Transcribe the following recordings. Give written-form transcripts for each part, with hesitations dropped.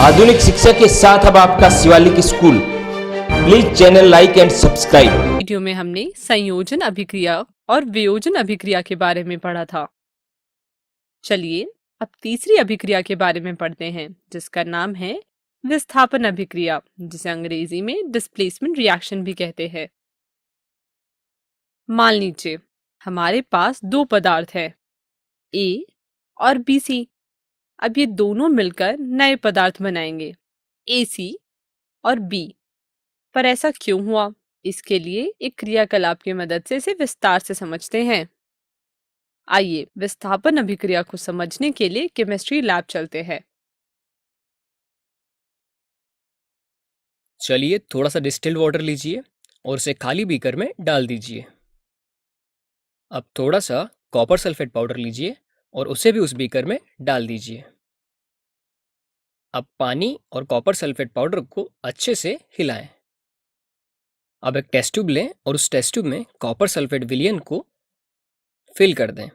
आधुनिक शिक्षा के साथ अब आपका Shivalik school. Please channel like and subscribe. Video में हमने संयोजन अभिक्रिया और वियोजन अभिक्रिया के बारे में पढ़ा था। चलिए अब तीसरी अभिक्रिया के बारे में पढ़ते हैं, जिसका नाम है विस्थापन अभिक्रिया, जिसे अंग्रेजी में डिस्प्लेसमेंट रिएक्शन भी कहते हैं। मान लीजिए हमारे पास दो पदार्थ है, ए और बी सी। अब ये दोनों मिलकर नए पदार्थ बनाएंगे, ए सी और बी। पर ऐसा क्यों हुआ? इसके लिए एक क्रियाकलाप की मदद से इसे विस्तार से समझते हैं। आइए विस्थापन अभिक्रिया को समझने के लिए केमिस्ट्री लैब चलते हैं। चलिए थोड़ा सा डिस्टिल्ड वाटर लीजिए और उसे खाली बीकर में डाल दीजिए। अब थोड़ा सा कॉपर सल्फेट पाउडर लीजिए और उसे भी उस बीकर में डाल दीजिए। अब पानी और कॉपर सल्फेट पाउडर को अच्छे से हिलाएं। अब एक टेस्ट ट्यूब लें और उस टेस्ट ट्यूब में कॉपर सल्फेट विलयन को फिल कर दें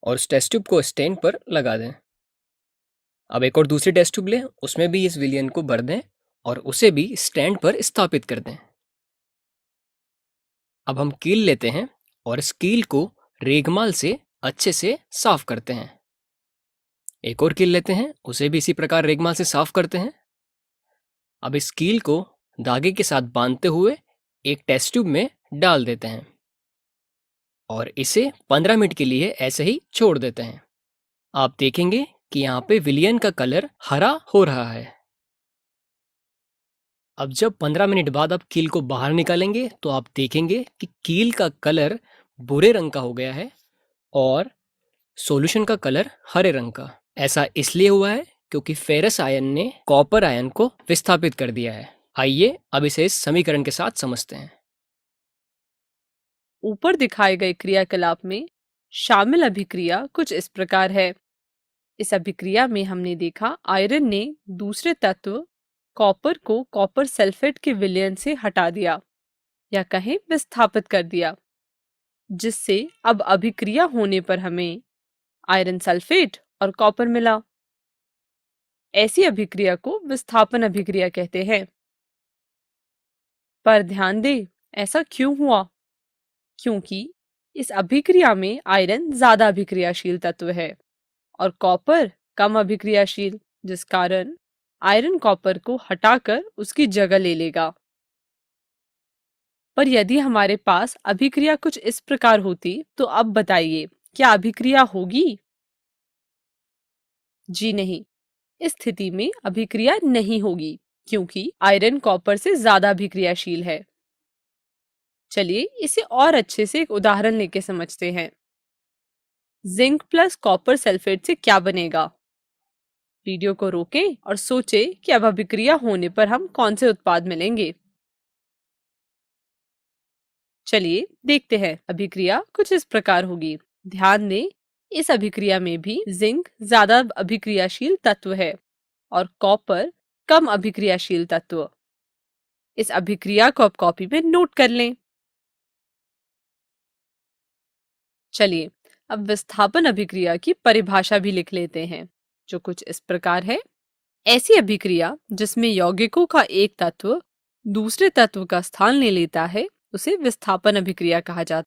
और उस टेस्ट ट्यूब को स्टैंड पर लगा दें। अब एक और दूसरी टेस्ट ट्यूब लें, उसमें भी इस विलयन को भर दें और उसे भी स्टैंड पर स्थापित कर दें। अब हम कील लेते हैं और इस कील को रेगमाल से अच्छे से साफ करते हैं। एक और कील लेते हैं, उसे भी इसी प्रकार रेगमाल से साफ करते हैं। अब इस कील को धागे के साथ बांधते हुए एक टेस्ट ट्यूब में डाल देते हैं और इसे 15 मिनट के लिए ऐसे ही छोड़ देते हैं। आप देखेंगे कि यहाँ पे विलयन का कलर हरा हो रहा है। अब जब 15 मिनट बाद आप कील को बाहर निकालेंगे तो आप देखेंगे कि कील का कलर भूरे रंग का हो गया है और सॉल्यूशन का कलर हरे रंग का। ऐसा इसलिए हुआ है क्योंकि फेरस आयन ने कॉपर आयन को विस्थापित कर दिया है। आइए अब इसे इस समीकरण के साथ समझते हैं। ऊपर दिखाए गए क्रियाकलाप में शामिल अभिक्रिया कुछ इस प्रकार है। इस अभिक्रिया में हमने देखा आयरन ने दूसरे तत्व कॉपर को कॉपर सल्फेट के विलयन से हटा दिया या कहें विस्थापित कर दिया, जिससे अब अभिक्रिया होने पर हमें आयरन सल्फेट और कॉपर मिला। ऐसी अभिक्रिया को विस्थापन अभिक्रिया कहते हैं। पर ध्यान दें, ऐसा क्यों हुआ? क्योंकि इस अभिक्रिया में आयरन ज्यादा अभिक्रियाशील तत्व है और कॉपर कम अभिक्रियाशील, जिस कारण आयरन कॉपर को हटाकर उसकी जगह ले लेगा। पर यदि हमारे पास अभिक्रिया कुछ इस प्रकार होती तो अब बताइए, क्या अभिक्रिया होगी? जी नहीं, इस स्थिति में अभिक्रिया नहीं होगी क्योंकि आयरन कॉपर से ज्यादा अभिक्रियाशील है। चलिए इसे और अच्छे से एक उदाहरण लेके समझते हैं। जिंक प्लस कॉपर सल्फेट से क्या बनेगा? वीडियो को रोकें और सोचें कि अब अभिक्रिया होने पर हम कौन से उत्पाद मिलेंगे। चलिए देखते हैं। अभिक्रिया कुछ इस प्रकार होगी। ध्यान दें, इस अभिक्रिया में भी जिंक ज्यादा अभिक्रियाशील तत्व है और कॉपर कम अभिक्रियाशील तत्व। इस अभिक्रिया को अब कॉपी में नोट कर लें। चलिए अब विस्थापन अभिक्रिया की परिभाषा भी लिख लेते हैं, जो कुछ इस प्रकार है। ऐसी अभिक्रिया जिसमें यौगिकों का एक तत्व दूसरे तत्व का स्थान ले लेता है, उसे विस्थापन अभिक्रिया कहा जाता है।